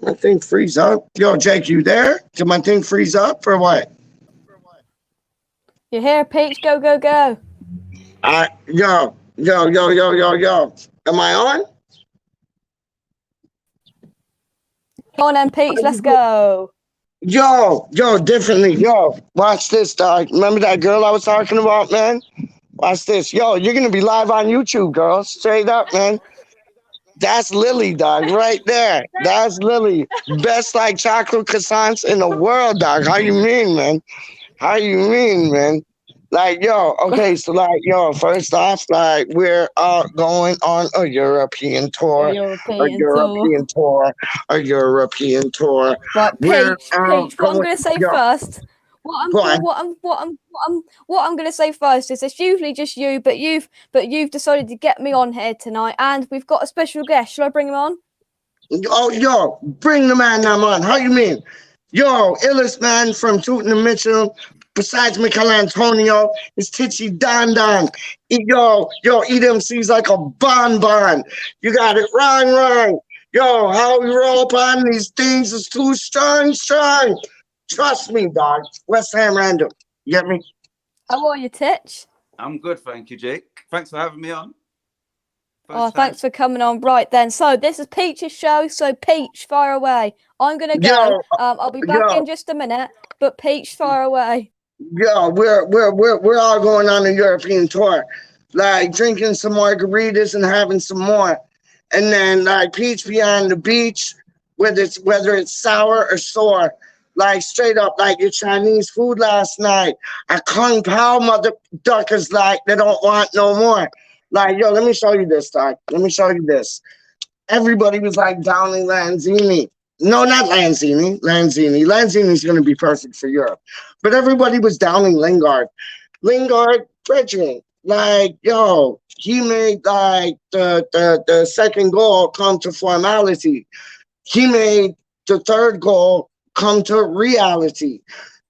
Did my thing freeze up? Yo, Jake, you there? Did my thing freeze up or what? You hear, Peach? Go, go, go. Yo. Am I on? Come on then, Peach, let's go. Differently. Yo, watch this, dog. Remember that girl I was talking about, man? Watch this. Yo, you're going to be live on YouTube, girl. Straight up, man. That's Lily, dog, right there. That's Lily. Best like chocolate croissants in the world, dog. How you mean, man? How you mean, man? Like, yo, okay, so like, yo, first off, like, we're going on a European A tour, a European tour. European tour, a European tour. Right, We're Peach, Peach. What I'm going, gonna say yo, first. go on. What I'm gonna say first is it's usually just you, but you've decided to get me on here tonight, and we've got a special guest. Shall I bring him on? Oh, yo, bring the man now, man. How you mean? Yo, illest man from Tootin and Mitchell, besides Michael Antonio, is Titchy Don Don. EMC's like a bonbon. You got it wrong. Yo, how we roll up on these things is too strong. Trust me, dog. West Ham Random. You get me? How are you, Tich? I'm good, thank you, Jake. Thanks for having me on. Thanks for coming on. Right then, so this is Peach's show. So Peach, fire away. I'm gonna go. I'll be back in just a minute. But Peach, fire away. Yo, we're all going on a European tour, like drinking some margaritas and having some more, and then like Peach be on the beach, whether it's sour or sore, like straight up like your Chinese food last night. I Kung Pao mother duckers like they don't want no more. Like, yo, let me show you this, dog. Let me show you this. Everybody was like downing Lanzini. No, not Lanzini. Lanzini's going to be perfect for Europe. But everybody was downing Lingard. Lingard, bridging. Like, yo, he made like the second goal come to formality. He made the third goal come to reality.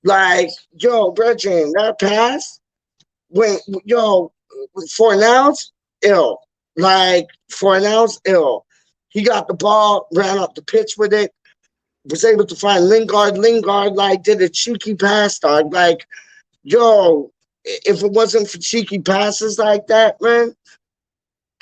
Like, yo, bridging, that pass, Fornals, ill. Like, Fornals, ill. He got the ball, ran up the pitch with it, was able to find Lingard. Lingard, like, did a cheeky pass, dog. Like, yo, if it wasn't for cheeky passes like that, man,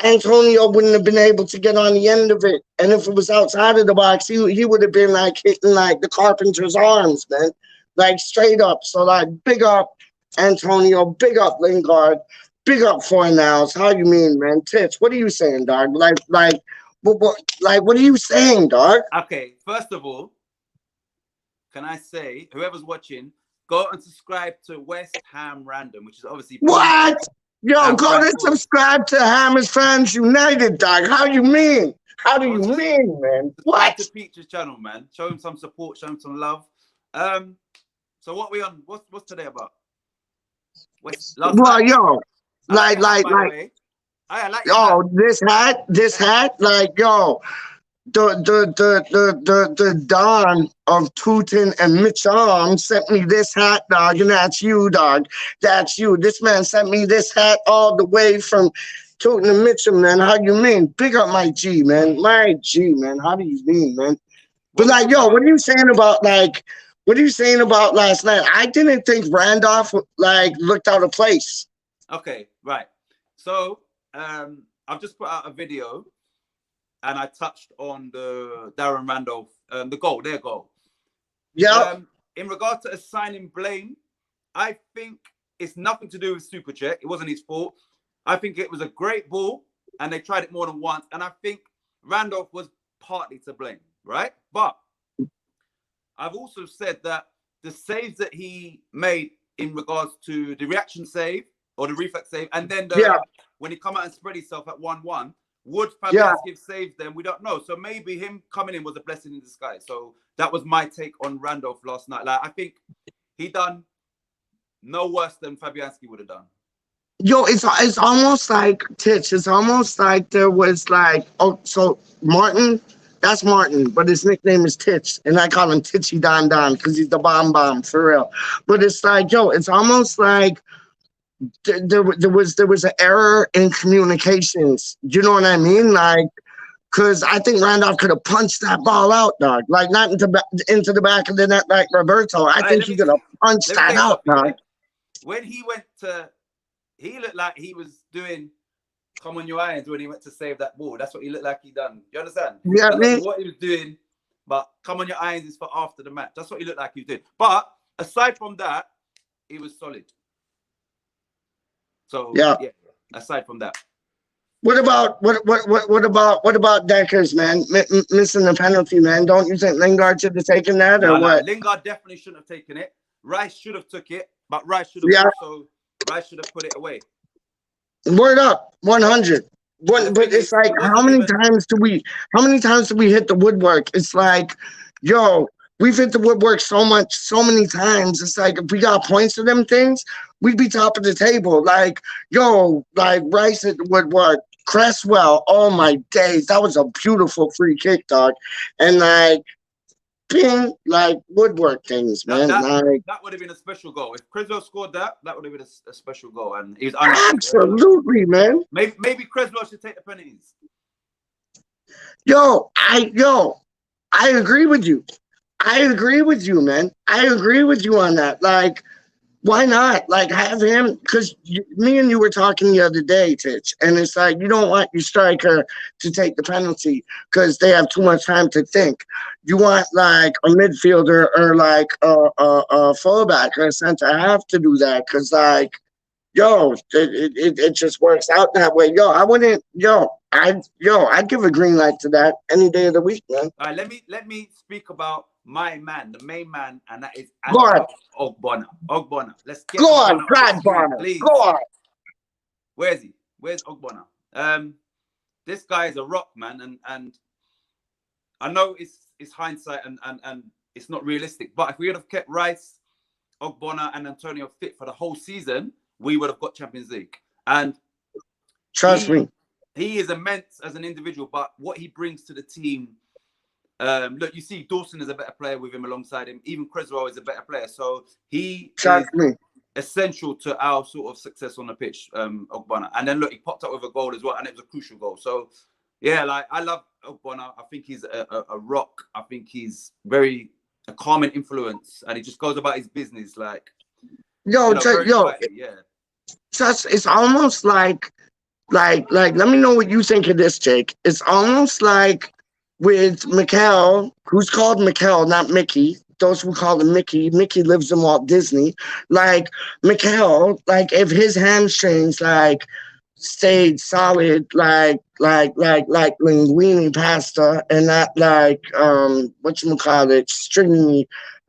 Antonio wouldn't have been able to get on the end of it. And if it was outside of the box, he would have been, like, hitting, like, the carpenter's arms, man. Like, straight up. So, like, big up Antonio, big up Lingard. Big up Fornals. How you mean, man? Tits, what are you saying, dog? What are you saying, dog? Okay, first of all, can I say, whoever's watching, go and subscribe to West Ham Random, which is obviously... What? Yo, go to subscribe to Hammers Fans United, dog. How you mean? How do you mean, man? What? To Peach's channel, man. Show him some support, show him some love. So what we on? What's today about? This hat, like, yo, the Don of Tootin and Mitchell sent me this hat, dog, and that's you, dog. That's you. This man sent me this hat all the way from Tootin and Mitchell, man. How you mean? Big up my G, man. My G, man. How do you mean, man? But like, yo, what are you saying about last night? I didn't think Randolph like looked out of place. Okay, right. So I've just put out a video and I touched on the Darren Randolph, their goal. Yeah. In regard to assigning blame, I think it's nothing to do with Super Check. It wasn't his fault. I think it was a great ball and they tried it more than once. And I think Randolph was partly to blame, right? But I've also said that the saves that he made in regards to the reaction save or the reflex save, and then when he come out and spread himself at 1-1, would Fabianski have saved them? We don't know. So maybe him coming in was a blessing in disguise. So that was my take on Randolph last night. Like, I think he done no worse than Fabianski would have done. Yo, it's almost like Tich. It's almost like there was like, so Martin, that's Martin, but his nickname is Tich, and I call him Titchy Don Don because he's the bomb for real. But it's like, yo, it's almost like there was an error in communications. You know what I mean? Like Because I think Randolph could have punched that ball out, dog. Like, not into the back of the net like Roberto. I think he could have punched that out, dog. Yeah. When he went to, he looked like he was doing come on your irons when he went to save that ball. That's what he looked like he done. You understand? Yeah, like what he was doing, but come on your irons is for after the match. That's what he looked like he was doing. But aside from that, he was solid. So yeah, aside from that. What about Deckers, man? Missing the penalty, man. Don't you think Lingard should have taken that or what? Lingard definitely shouldn't have taken it. Rice should have took it, but Rice should have put it away. Word up, 100. But it's like, how many times do we hit the woodwork? It's like, yo, we've hit the woodwork so many times. It's like, if we got points for them things, we'd be top of the table. Like, yo, like Rice hit the woodwork. Cresswell, oh my days, that was a beautiful free kick, dog. And like, ping, like woodwork things, man. That would have been a special goal. If Cresswell scored that would have been a special goal. And he's absolutely, man. Maybe Cresswell should take the penalties. Yo, I agree with you. I agree with you, man. I agree with you on that. Like, why not? Like, have him, because me and you were talking the other day, Tich, and it's like, you don't want your striker to take the penalty because they have too much time to think. You want like a midfielder or like a fullback or a center half to do that because, like, yo, it just works out that way. I'd give a green light to that any day of the week, man. All right, let me speak about my man, the main man, and that is Ogbonna. Let's get Ogbonna, please. Go on. Where is he? Where's Ogbonna? This guy is a rock, man, and I know it's hindsight and it's not realistic, but if we would have kept Rice, Ogbonna, and Antonio fit for the whole season, we would have got Champions League. And trust me, he is immense as an individual, but what he brings to the team. Look, you see Dawson is a better player with him alongside him. Even Cresswell is a better player. So he is essential to our sort of success on the pitch, Ogbonna. And then look, he popped up with a goal as well, and it was a crucial goal. So yeah, like I love Ogbonna. I think he's a rock. I think he's a calming influence, and he just goes about his business like it's almost like let me know what you think of this, Jake. It's almost like with Mikel, who's called Mikel, not Mickey. Those who call him Mickey. Mickey lives in Walt Disney. Like Mikel, like if his hamstrings like stayed solid, like linguine pasta, and not like stringy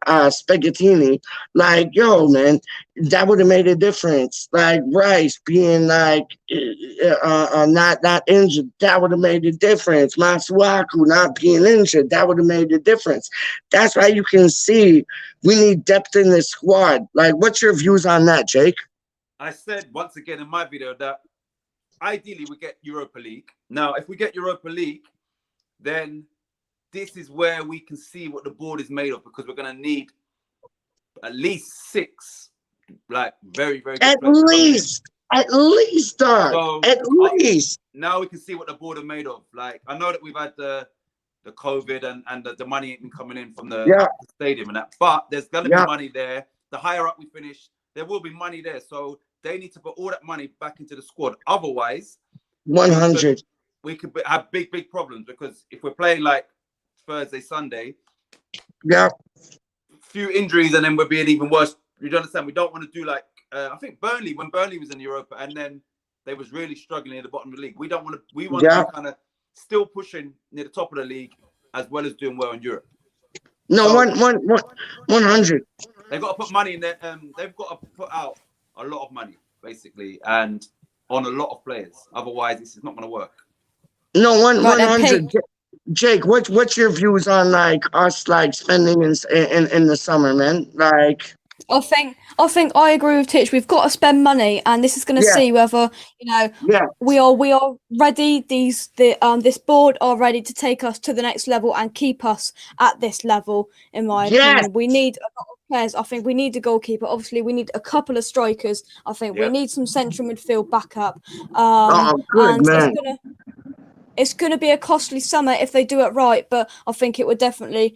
spaghettini. Like, yo, man, that would have made a difference. Like Rice being like not injured, that would have made a difference. Masuaku not being injured, that would have made a difference. That's why you can see we need depth in this squad. Like, what's your views on that, Jake? I said once again in my video that ideally we get Europa League. Now, if we get Europa League, then this is where we can see what the board is made of, because we're going to need at least 6, like very, very good at least, dog. So, at least. Now we can see what the board are made of. Like, I know that we've had the COVID and the money ain't been coming in from the stadium and that, but there's going to be money there. The higher up we finish, there will be money there. So they need to put all that money back into the squad. Otherwise, 100. We could have big problems, because if we're playing like Thursday, Sunday, few injuries, and then we're being even worse. You understand? We don't want to do like I think Burnley, when Burnley was in Europa, and then they was really struggling at the bottom of the league. We don't want to. We want to be kind of still pushing near the top of the league as well as doing well in Europe. No, so, 100. They've got to put money in there. They've got to put out a lot of money, basically, and on a lot of players. Otherwise, this is not going to work. No, 100. Jake, what's your views on like us like spending in the summer, man? Like, I think I agree with Tich. We've got to spend money, and this is going to see whether we are ready. This board are ready to take us to the next level and keep us at this level. In my opinion, we need a lot of players. I think we need a goalkeeper. Obviously, we need a couple of strikers. I think we need some central midfield backup. Good, man. it's going to be a costly summer if they do it right, but I think it would definitely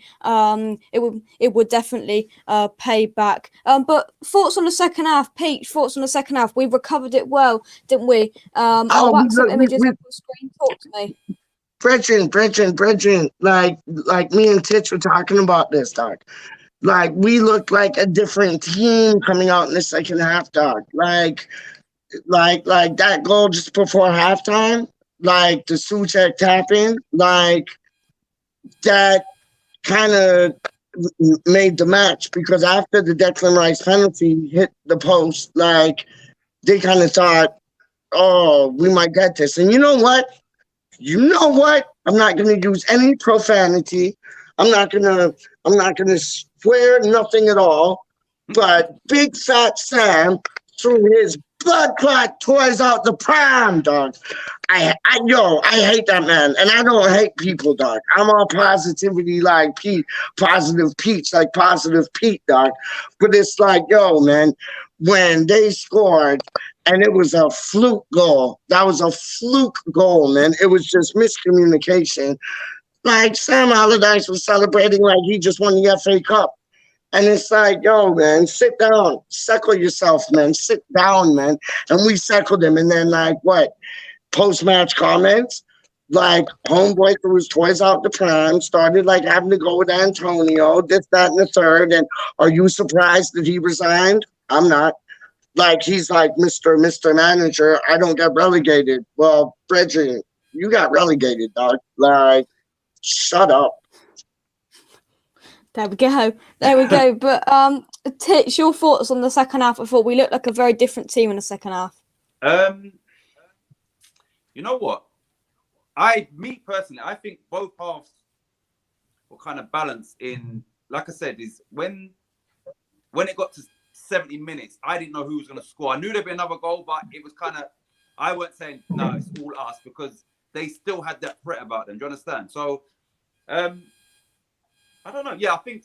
pay back. But thoughts on the second half, Pete? Thoughts on the second half? We recovered it well, didn't we? I'll whack some images up on screen. Talk to me. Bridging, like me and Tich were talking about this, dog. Like, we looked like a different team coming out in the second half, dog. Like that goal just before halftime, like the Suchek tap-in, like that kind of made the match, because after the Declan Rice penalty hit the post, like they kind of thought, oh, we might get this. And you know what? I'm not going to use any profanity. I'm not going to swear nothing at all. But Big Fat Sam threw his blood clot toys out the pram, dog. I hate that man, and I don't hate people, dog. I'm all positivity like Pete, positive Pete's like positive Pete, dog. But it's like, yo, man, when they scored, and it was a fluke goal. That was a fluke goal, man. It was just miscommunication. Like, Sam Allardyce was celebrating like he just won the FA Cup. And it's like, yo, man, sit down. Settle yourself, man. Sit down, man. And we settled him. And then, like, what? Post-match comments? Like, homeboy threw his toys out the pram, started, like, having to go with Antonio, this, that, and the third. And are you surprised that he resigned? I'm not. Like, he's like, Mr. Manager, I don't get relegated. Well, Bridget, you got relegated, dog. Like, shut up. There we go. But Tich, your thoughts on the second half? I thought we looked like a very different team in the second half. You know what? Me personally, I think both halves were kind of balanced in, like I said, is when it got to 70 minutes, I didn't know who was going to score. I knew there'd be another goal, but it was kind of, I wasn't saying, no, it's all us, because they still had that threat about them. Do you understand? So, I don't know. Yeah, I think,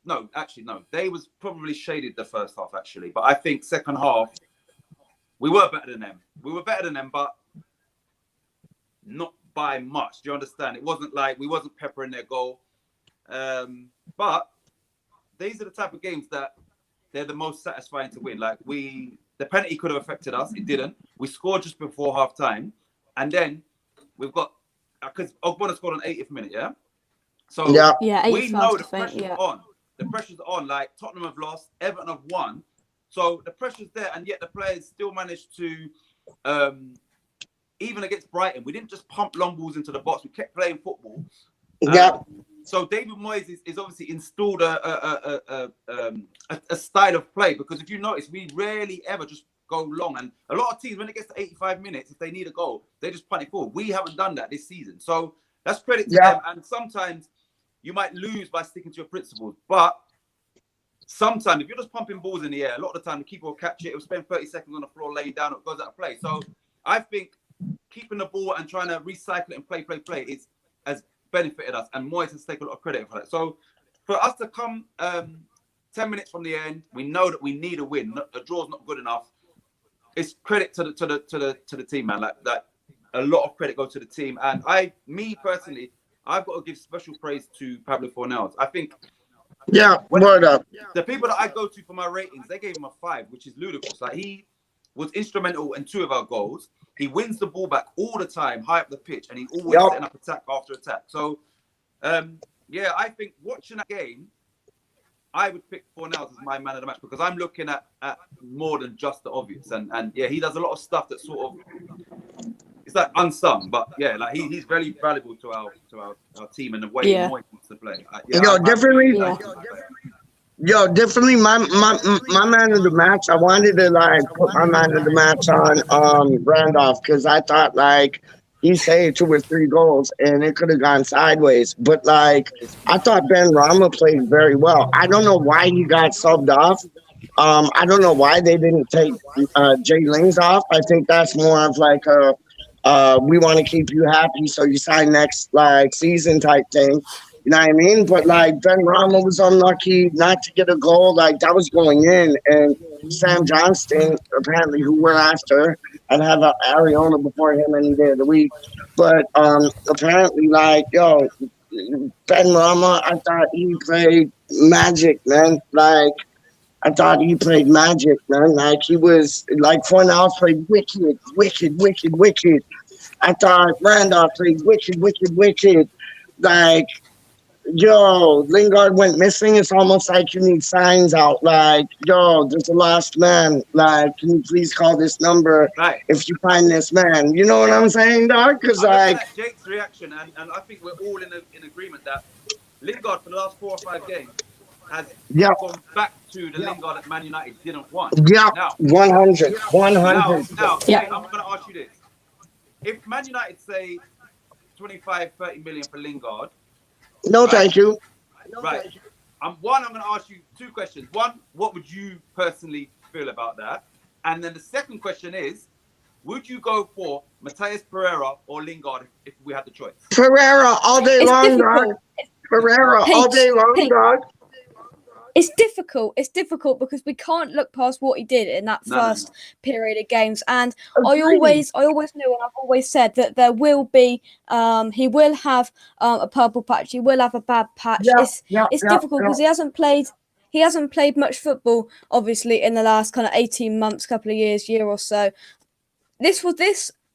no, actually, no. They was probably shaded the first half, actually. But I think second half, we were better than them. But not by much. Do you understand? It wasn't like we wasn't peppering their goal. But these are the type of games that they're the most satisfying to win. Like, the penalty could have affected us. It didn't. We scored just before half time. And then we've got, because Ogbonna scored on 80th minute, yeah? So we know the pressure's on. The pressure's on. Like, Tottenham have lost, Everton have won. So the pressure's there, and yet the players still managed to, even against Brighton, we didn't just pump long balls into the box. We kept playing football. So David Moyes is obviously installed a style of play, because if you notice, we rarely ever just go long. And a lot of teams, when it gets to 85 minutes, if they need a goal, they just punt it forward. We haven't done that this season. So that's credit to them. And sometimes you might lose by sticking to your principles. But sometimes, if you're just pumping balls in the air, a lot of the time the keeper will catch it. It will spend 30 seconds on the floor, lay down, it goes out of play. So I think keeping the ball and trying to recycle it and play has benefited us. And Moyes has taken a lot of credit for that. So for us to come 10 minutes from the end, we know that we need a win. A draw's not good enough. It's credit to the team, man. Like that, a lot of credit goes to the team. And me personally, I've got to give special praise to Pablo Fornells. I think, word up. The people that I go to for my ratings, they gave him a 5, which is ludicrous. Like, he was instrumental in 2 of our goals. He wins the ball back all the time, high up the pitch, and he always setting up attack after attack. So, I think watching that game, I would pick Fornells as my man of the match, because I'm looking at more than just the obvious. And he does a lot of stuff that sort of, it's like unsung, but like he's very valuable to our team and the way he wants to play. Definitely my man of the match. I wanted to put my man of the match on Randolph, because I thought he saved 2 or 3 goals and it could have gone sideways. But I thought Ben Rama played very well. I don't know why he got subbed off. I don't know why they didn't take Jay Lings off. I think that's more of we want to keep you happy, so you sign next season type thing. You know what I mean? But Ben Rama was unlucky not to get a goal. That was going in, and Sam Johnston, apparently, who we're after, I'd have Ariona before him any day of the week. But apparently, like, yo, Ben Rama, I thought he played magic, man. Like, I thought he played magic, man. Like, he was, like, Fornals played wicked, wicked, wicked, wicked. I thought Randolph played wicked, wicked, wicked. Like, yo, Lingard went missing. It's almost like you need signs out. Like, yo, there's a lost man. Like, can you please call this number if you find this man? You know what I'm saying, dog? Because, like, Jake's reaction, and I think we're all in agreement that Lingard for the last 4 or 5 games has gone back to the Lingard that Man United didn't want. Yeah, now, 100. Now, I'm going to ask you this. If Man United say 25, 30 million for Lingard, no, thank you. Right. I'm going to ask you 2 questions. One, what would you personally feel about that? And then the second question is, would you go for Matthias Pereira or Lingard if we had the choice? Pereira all day long, dog. Pereira all day long, dog. It's difficult because we can't look past what he did in that first period of games. And I always knew, and I've always said that there will be, he will have a purple patch. He will have a bad patch. It's difficult because he hasn't played much football, obviously, in the last kind of 18 months, couple of years, year or so. This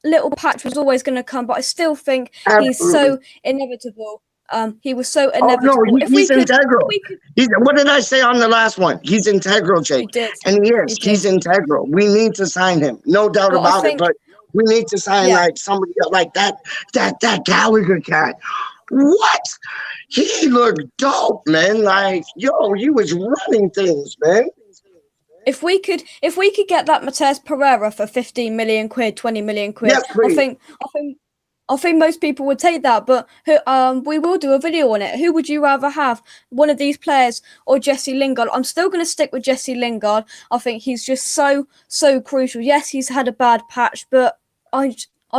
little patch was always going to come, but I still think he's so inevitable. He was so inevitable. No, he's integral. What did I say on the last one? He's integral, Jake. And he is. He's integral. We need to sign him. No doubt about it. But we need to sign like somebody like that Gallagher cat. What? He looked dope, man. Like, yo, he was running things, man. If we could get that Matthias Pereira for 15 million quid, 20 million quid, I think most people would take that, but we will do a video on it. Who would you rather have, one of these players or Jesse Lingard? I'm still going to stick with Jesse Lingard. I think he's just so crucial. Yes, he's had a bad patch, but I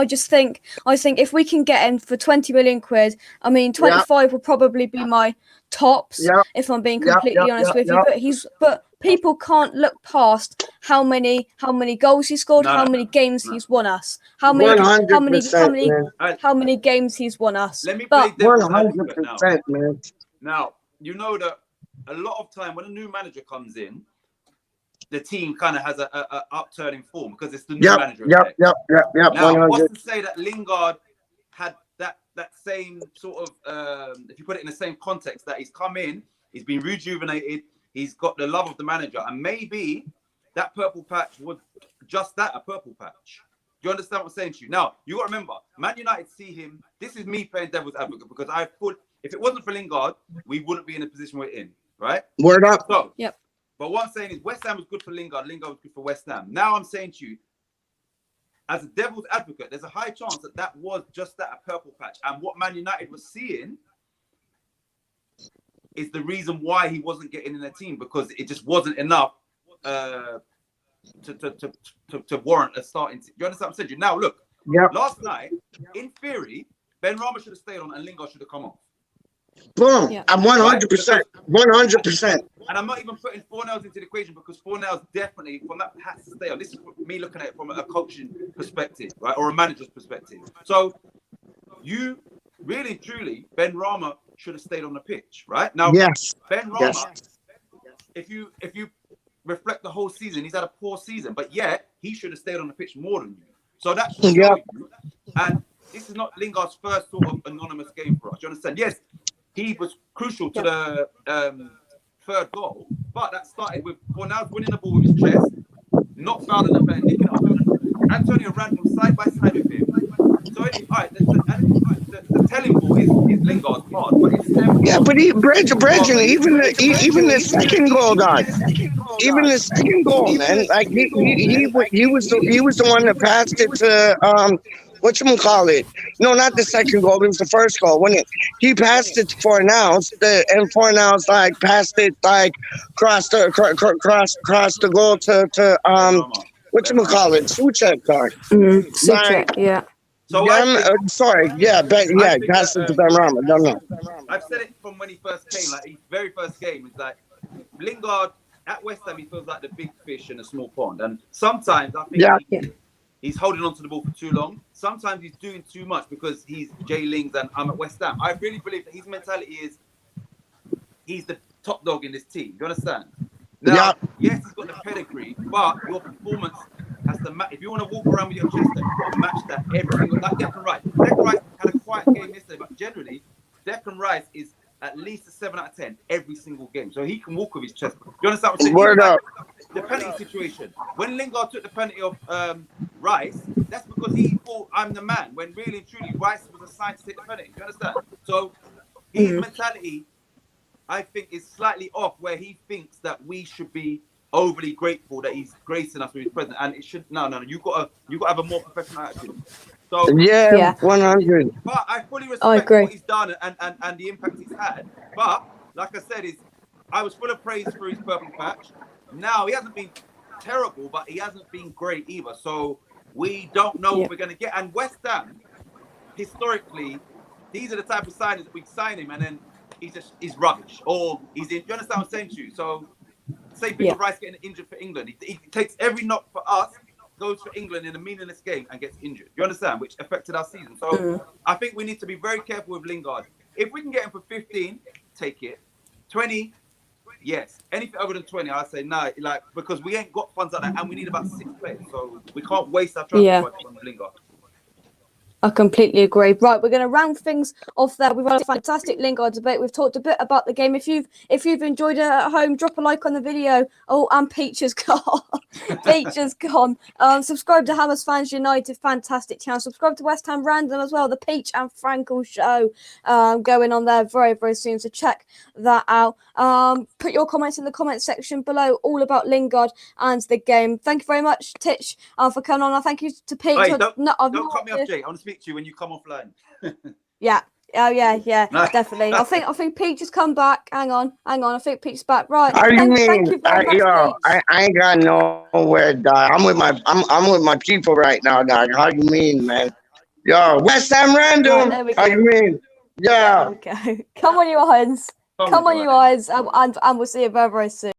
think if we can get him for 20 million quid, I mean 25 will probably be my tops if I'm being completely honest with you. But people can't look past how many goals he scored, how many games he's won us, how many games he's won us. Let me play 100%, man. Now, you know that a lot of time when a new manager comes in, the team kind of has a upturning form because it's the new manager. Now, what's to say that Lingard had that same sort of, if you put it in the same context, that he's come in, he's been rejuvenated, he's got the love of the manager, and maybe that purple patch was just that, a purple patch. Do you understand what I'm saying to you? Now, you got to remember, Man United see him, this is me playing devil's advocate, because if it wasn't for Lingard, we wouldn't be in the position we're in, right? Word up. So, but what I'm saying is West Ham was good for Lingard, Lingard was good for West Ham. Now I'm saying to you, as a devil's advocate, there's a high chance that was just that, a purple patch. And what Man United was seeing is the reason why he wasn't getting in the team, because it just wasn't enough to warrant a starting team. You understand what I'm saying? Now, look, last night, in theory, Ben Rama should have stayed on and Lingard should have come off. Boom. I'm 100%. 100%. And I'm not even putting Fornals into the equation, because Fornals definitely, from that, has to stay on. This is me looking at it from a coaching perspective, right? Or a manager's perspective. So, you really, truly, Ben Rama should have stayed on the pitch, right? Now, Ben Rama, if you reflect the whole season, he's had a poor season, but yet he should have stayed on the pitch more than you. So that should show you. And this is not Lingard's first sort of anonymous game for us. Do you understand? Yes, he was crucial to the third goal, but that started with Fornals winning the ball with his chest, not fouling the player, nicking up. Antonio ran from side by side with him. So, the telling ball is Lingard's part, but it's Bridget, even the second goal, dog. Even the second goal, man. Like he was the one that passed it to whatchamacallit? No, not the second goal. It was the first goal, wasn't it? He passed it to Fornals, and Fornals like passed it like cross the goal to whatchamacallit? Suchek, dog. Suchek, So pass it to Ben Rama. Don't know. I've said it from when he first came, like his very first game, is like Lingard at West Ham, he feels like the big fish in a small pond. And sometimes I think He's holding on to the ball for too long. Sometimes he's doing too much because he's Jay Lings and I'm at West Ham. I really believe that his mentality is he's the top dog in this team. You understand? Now, yes, he's got the pedigree, but your performance has to match. If you want to walk around with your chest, you've got to match that every single. Like Declan Rice. Declan Rice had a quiet game yesterday, but generally, Declan Rice is at least a 7 out of 10 every single game. So he can walk with his chest. You understand what I'm saying? Word up. The penalty situation. When Lingard took the penalty of Rice, that's because he thought I'm the man. When really and truly Rice was assigned to take the penalty. You understand? So his mentality, I think, is slightly off, where he thinks that we should be overly grateful that he's gracing us with his presence, and it should no. You got to have a more professional attitude. So 100. But I fully respect what he's done and the impact he's had. But like I said, I was full of praise for his purple patch. Now he hasn't been terrible, but he hasn't been great either. So we don't know what we're going to get. And West Ham, historically, these are the type of signings that we sign him, and then he's rubbish, or he's in. You understand what I'm saying to you? So same thing with Rice getting injured for England. He takes every knock for us, goes for England in a meaningless game and gets injured. You understand? Which affected our season. So I think we need to be very careful with Lingard. If we can get him for 15, take it. 20, yes. Anything over than 20, I say no. Like, because we ain't got funds like that, and we need about 6 players. So we can't waste our transfer budget on Lingard. I completely agree. Right, we're going to round things off there. We've had a fantastic Lingard debate. We've talked a bit about the game. If you've enjoyed it at home, drop a like on the video. Oh, and Peach has gone. Peach has gone. Subscribe to Hammers Fans United. Fantastic channel. Subscribe to West Ham Random as well. The Peach and Frankel show going on there very, very soon. So check that out. Put your comments in the comment section below, all about Lingard and the game. Thank you very much, Tich, for coming on. Thank you to Peach. Hey, don't cut me off, Jay. I want to speak to you when you come offline. Yeah. Oh yeah, definitely. I think Peach has come back. Hang on. I think Peach's back. Right. How you mean? Thank you very much, Peach. I ain't got nowhere, dog. I'm with my people right now, dog. How you mean, man? Yo, West Ham Random. Right, how you mean? Yeah. Okay. Come on, you eyes. Come on, you eyes. And we'll see you very, very soon.